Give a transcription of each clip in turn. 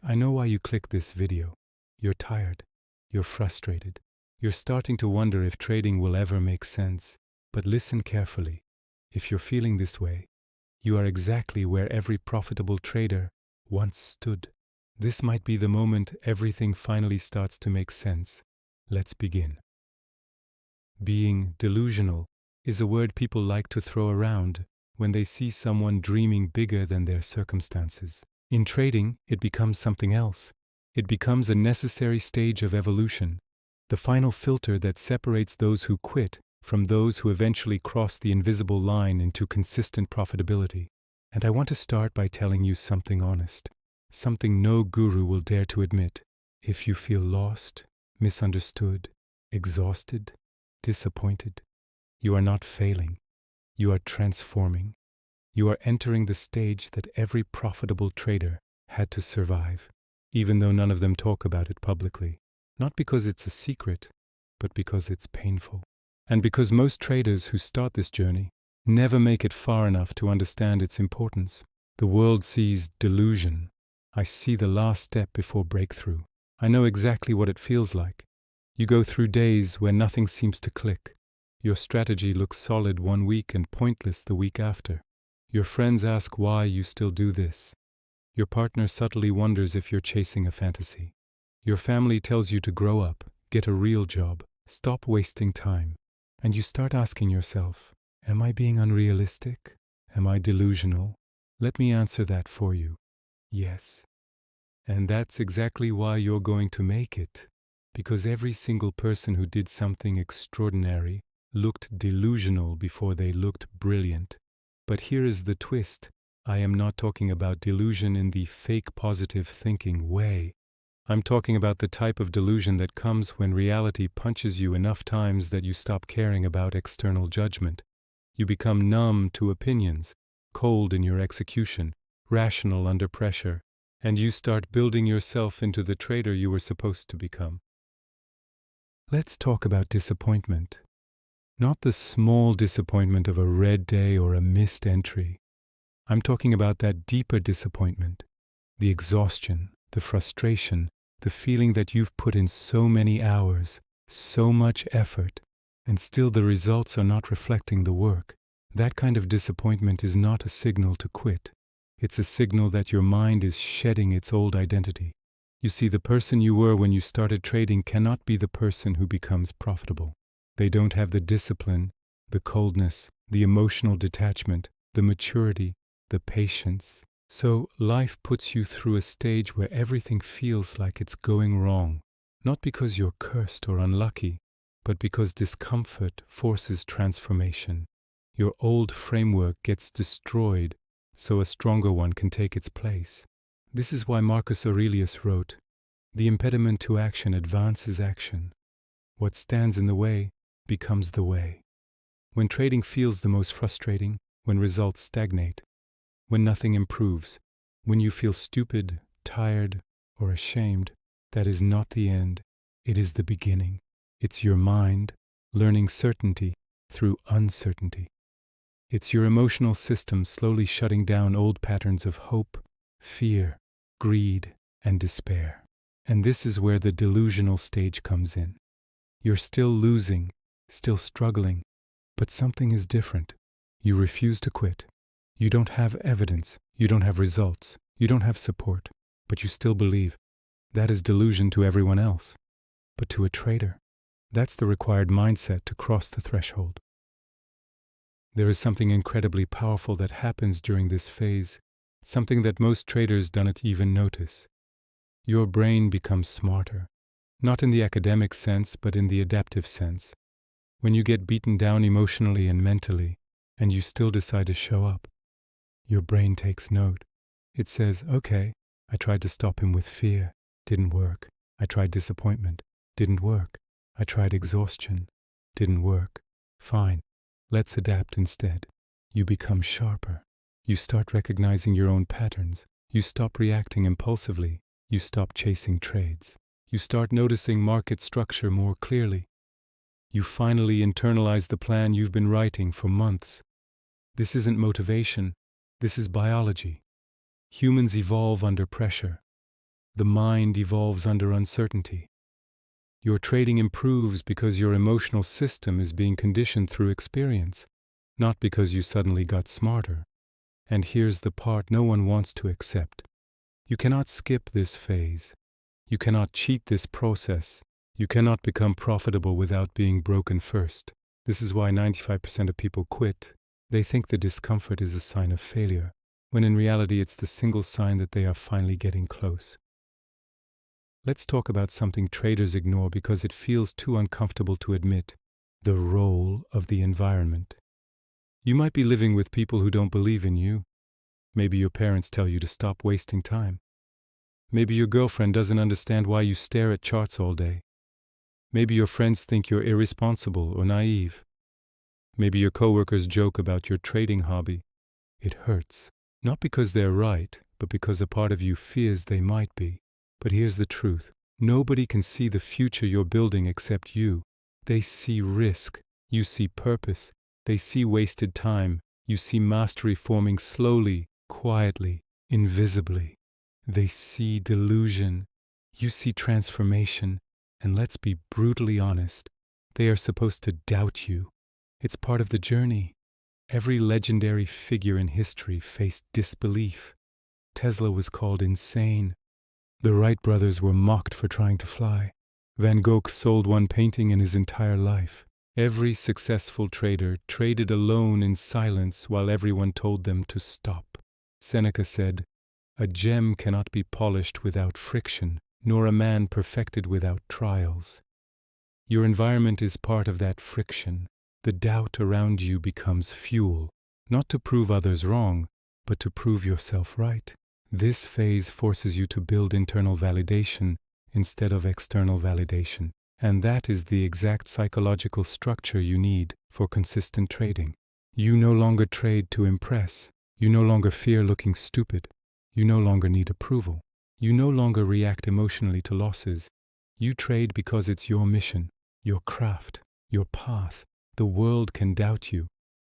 I know why you clicked this video. You're tired. You're frustrated. You're starting to wonder if trading will ever make sense. But listen carefully. If you're feeling this way, you are exactly where every profitable trader once stood. This might be the moment everything finally starts to make sense. Let's begin. Being delusional is a word people like to throw around when they see someone dreaming bigger than their circumstances. In trading, it becomes something else. It becomes a necessary stage of evolution, the final filter that separates those who quit from those who eventually cross the invisible line into consistent profitability. And I want to start by telling you something honest, something no guru will dare to admit. If you feel lost, misunderstood, exhausted, disappointed, you are not failing. You are transforming. You are entering the stage that every profitable trader had to survive, even though none of them talk about it publicly. Not because it's a secret, but because it's painful. And because most traders who start this journey never make it far enough to understand its importance. The world sees delusion. I see the last step before breakthrough. I know exactly what it feels like. You go through days where nothing seems to click. Your strategy looks solid one week and pointless the week after. Your friends ask why you still do this. Your partner subtly wonders if you're chasing a fantasy. Your family tells you to grow up, get a real job, stop wasting time. And you start asking yourself, am I being unrealistic? Am I delusional? Let me answer that for you. Yes. And that's exactly why you're going to make it. Because every single person who did something extraordinary looked delusional before they looked brilliant. But here is the twist. I am not talking about delusion in the fake positive thinking way. I'm talking about the type of delusion that comes when reality punches you enough times that you stop caring about external judgment. You become numb to opinions, cold in your execution, rational under pressure, and you start building yourself into the trader you were supposed to become. Let's talk about disappointment. Not the small disappointment of a red day or a missed entry. I'm talking about that deeper disappointment, the exhaustion, the frustration, the feeling that you've put in so many hours, so much effort, and still the results are not reflecting the work. That kind of disappointment is not a signal to quit. It's a signal that your mind is shedding its old identity. You see, the person you were when you started trading cannot be the person who becomes profitable. They don't have the discipline, the coldness, the emotional detachment, the maturity, the patience. So life puts you through a stage where everything feels like it's going wrong, not because you're cursed or unlucky, but because discomfort forces transformation. Your old framework gets destroyed so a stronger one can take its place. This is why Marcus Aurelius wrote, "The impediment to action advances action. What stands in the way becomes the way." When trading feels the most frustrating, when results stagnate, when nothing improves, when you feel stupid, tired, or ashamed, that is not the end. It is the beginning. It's your mind learning certainty through uncertainty. It's your emotional system slowly shutting down old patterns of hope, fear, greed, and despair. And this is where the delusional stage comes in. You're still losing, still struggling, but something is different. You refuse to quit. You don't have evidence, you don't have results, you don't have support, but you still believe. That is delusion to everyone else. But to a trader, that's the required mindset to cross the threshold. There is something incredibly powerful that happens during this phase, something that most traders don't even notice. Your brain becomes smarter, not in the academic sense, but in the adaptive sense. When you get beaten down emotionally and mentally, and you still decide to show up, your brain takes note. It says, okay, I tried to stop him with fear, didn't work. I tried disappointment, didn't work. I tried exhaustion, didn't work. Fine, let's adapt instead. You become sharper. You start recognizing your own patterns. You stop reacting impulsively. You stop chasing trades. You start noticing market structure more clearly. You finally internalize the plan you've been writing for months. This isn't motivation. This is biology. Humans evolve under pressure. The mind evolves under uncertainty. Your trading improves because your emotional system is being conditioned through experience, not because you suddenly got smarter. And here's the part no one wants to accept. You cannot skip this phase. You cannot cheat this process. You cannot become profitable without being broken first. This is why 95% of people quit. They think the discomfort is a sign of failure, when in reality it's the single sign that they are finally getting close. Let's talk about something traders ignore because it feels too uncomfortable to admit: the role of the environment. You might be living with people who don't believe in you. Maybe your parents tell you to stop wasting time. Maybe your girlfriend doesn't understand why you stare at charts all day. Maybe your friends think you're irresponsible or naive. Maybe your coworkers joke about your trading hobby. It hurts, not because they're right, but because a part of you fears they might be. But here's the truth. Nobody can see the future you're building except you. They see risk. You see purpose. They see wasted time. You see mastery forming slowly, quietly, invisibly. They see delusion. You see transformation. And let's be brutally honest, they are supposed to doubt you. It's part of the journey. Every legendary figure in history faced disbelief. Tesla was called insane. The Wright brothers were mocked for trying to fly. Van Gogh sold one painting in his entire life. Every successful trader traded alone in silence while everyone told them to stop. Seneca said, "A gem cannot be polished without friction, nor a man perfected without trials." Your environment is part of that friction. The doubt around you becomes fuel, not to prove others wrong, but to prove yourself right. This phase forces you to build internal validation instead of external validation. And that is the exact psychological structure you need for consistent trading. You no longer trade to impress. You no longer fear looking stupid. You no longer need approval. You no longer react emotionally to losses. You trade because it's your mission, your craft, your path. The world can doubt you.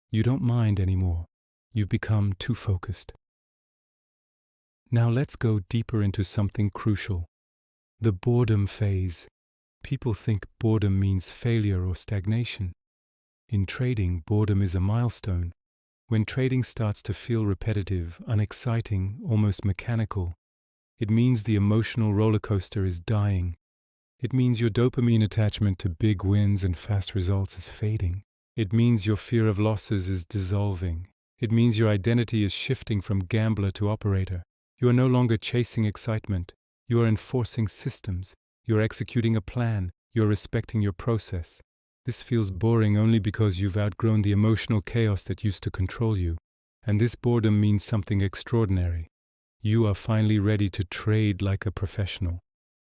You don't mind anymore. You've become too focused. Now let's go deeper into something crucial. The boredom phase. People think boredom means failure or stagnation. In trading, boredom is a milestone. When trading starts to feel repetitive, unexciting, almost mechanical, it means the emotional roller coaster is dying. It means your dopamine attachment to big wins and fast results is fading. It means your fear of losses is dissolving. It means your identity is shifting from gambler to operator. You are no longer chasing excitement. You are enforcing systems. You are executing a plan. You are respecting your process. This feels boring only because you've outgrown the emotional chaos that used to control you. And this boredom means something extraordinary. You are finally ready to trade like a professional.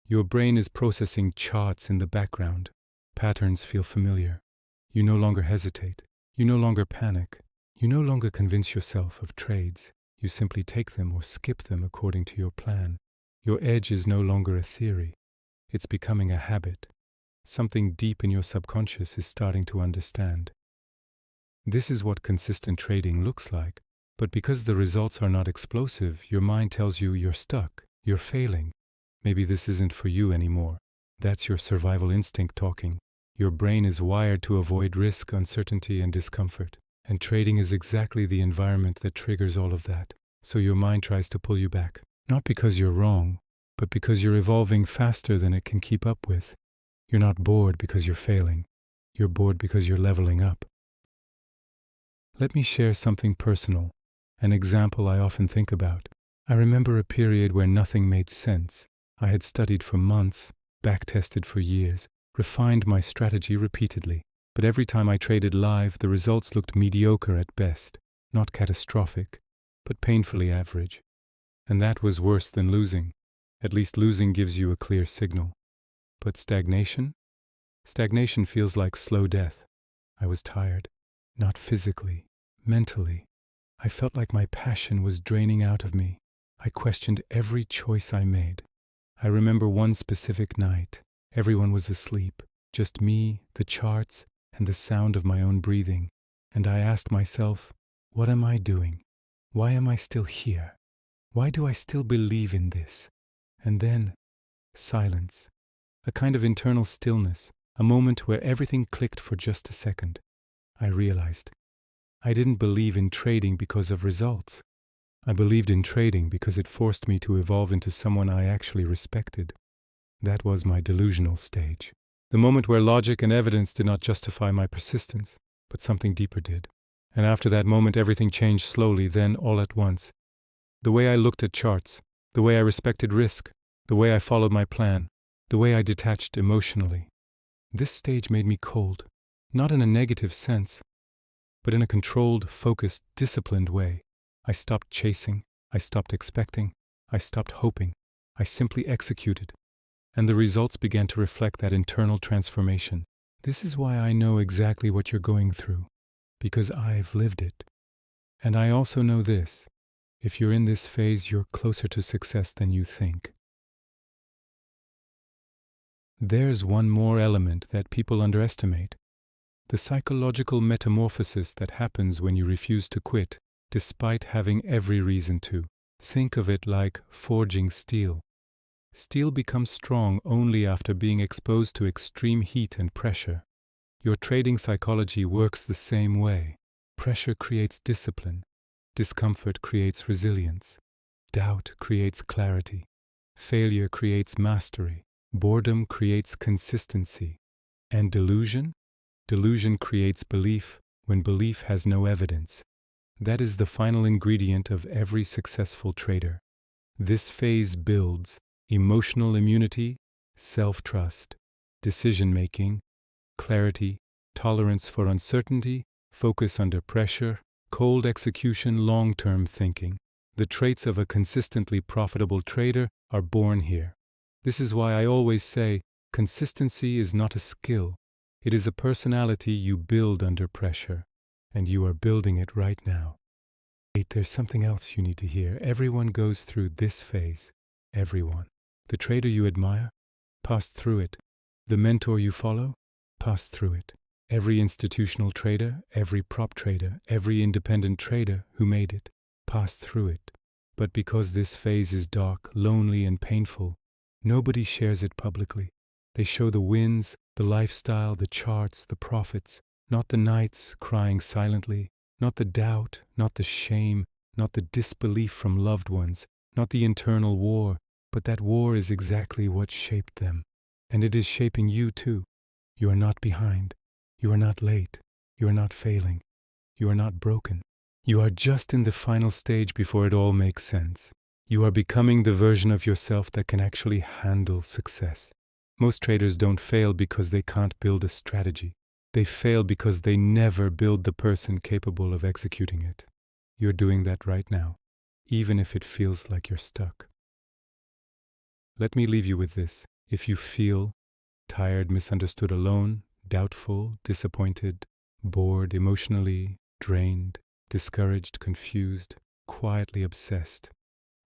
Your brain is processing charts in the background. Patterns feel familiar. You no longer hesitate. You no longer panic. You no longer convince yourself of trades. You simply take them or skip them according to your plan. Your edge is no longer a theory. It's becoming a habit. Something deep in your subconscious is starting to understand. This is what consistent trading looks like. But because the results are not explosive, your mind tells you you're stuck, you're failing. Maybe this isn't for you anymore. That's your survival instinct talking. Your brain is wired to avoid risk, uncertainty, and discomfort. And trading is exactly the environment that triggers all of that. So your mind tries to pull you back. Not because you're wrong, but because you're evolving faster than it can keep up with. You're not bored because you're failing. You're bored because you're leveling up. Let me share something personal, an example I often think about. I remember a period where nothing made sense. I had studied for months, back-tested for years, refined my strategy repeatedly. But every time I traded live, the results looked mediocre at best, not catastrophic, but painfully average. And that was worse than losing. At least losing gives you a clear signal. But stagnation? Stagnation feels like slow death. I was tired, not physically, mentally. I felt like my passion was draining out of me. I questioned every choice I made. I remember one specific night. Everyone was asleep, just me, the charts, and the sound of my own breathing. And I asked myself, what am I doing? Why am I still here? Why do I still believe in this? And then, silence. A kind of internal stillness, a moment where everything clicked for just a second. I realized I didn't believe in trading because of results. I believed in trading because it forced me to evolve into someone I actually respected. That was my delusional stage. The moment where logic and evidence did not justify my persistence, but something deeper did. And after that moment, everything changed slowly, then all at once. The way I looked at charts, the way I respected risk, the way I followed my plan, the way I detached emotionally. This stage made me cold, not in a negative sense, but in a controlled, focused, disciplined way. I stopped chasing, I stopped expecting, I stopped hoping, I simply executed. And the results began to reflect that internal transformation. This is why I know exactly what you're going through, because I've lived it. And I also know this: if you're in this phase, you're closer to success than you think. There's one more element that people underestimate: the psychological metamorphosis that happens when you refuse to quit, despite having every reason to. Think of it like forging steel. Steel becomes strong only after being exposed to extreme heat and pressure. Your trading psychology works the same way. Pressure creates discipline. Discomfort creates resilience. Doubt creates clarity. Failure creates mastery. Boredom creates consistency. And delusion? Delusion creates belief when belief has no evidence. That is the final ingredient of every successful trader. This phase builds emotional immunity, self-trust, decision-making, clarity, tolerance for uncertainty, focus under pressure, cold execution, long-term thinking. The traits of a consistently profitable trader are born here. This is why I always say, consistency is not a skill. It is a personality you build under pressure, and you are building it right now. Wait, there's something else you need to hear. Everyone goes through this phase. Everyone. The trader you admire passed through it. The mentor you follow passed through it. Every institutional trader, every prop trader, every independent trader who made it passed through it. But because this phase is dark, lonely, and painful, nobody shares it publicly. They show the wins, the lifestyle, the charts, the profits, not the nights crying silently, not the doubt, not the shame, not the disbelief from loved ones, not the internal war, but that war is exactly what shaped them. And it is shaping you too. You are not behind. You are not late. You are not failing. You are not broken. You are just in the final stage before it all makes sense. You are becoming the version of yourself that can actually handle success. Most traders don't fail because they can't build a strategy. They fail because they never build the person capable of executing it. You're doing that right now, even if it feels like you're stuck. Let me leave you with this. If you feel tired, misunderstood, alone, doubtful, disappointed, bored, emotionally drained, discouraged, confused, quietly obsessed,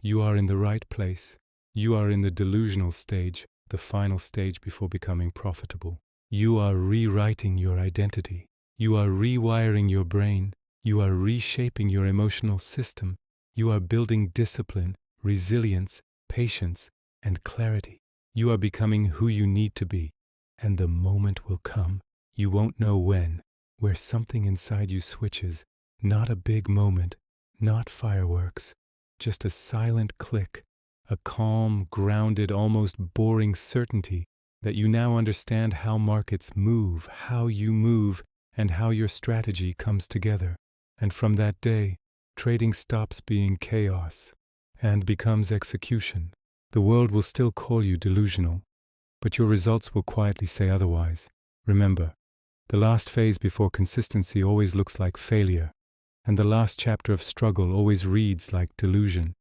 you are in the right place. You are in the delusional stage, the final stage before becoming profitable. You are rewriting your identity. You are rewiring your brain. You are reshaping your emotional system. You are building discipline, resilience, patience, and clarity. You are becoming who you need to be. And the moment will come, you won't know when, where something inside you switches. Not a big moment, not fireworks, just a silent click, a calm, grounded, almost boring certainty that you now understand how markets move, how you move, and how your strategy comes together. And from that day, trading stops being chaos and becomes execution. The world will still call you delusional, but your results will quietly say otherwise. Remember, the last phase before consistency always looks like failure, and the last chapter of struggle always reads like delusion.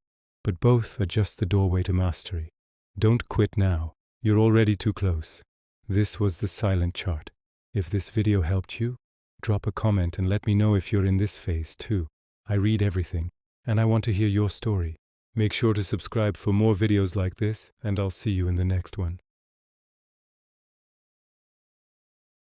But both are just the doorway to mastery. Don't quit now. You're already too close. This was the silent chart. If this video helped you, drop a comment and let me know if you're in this phase too. I read everything, and I want to hear your story. Make sure to subscribe for more videos like this, and I'll see you in the next one.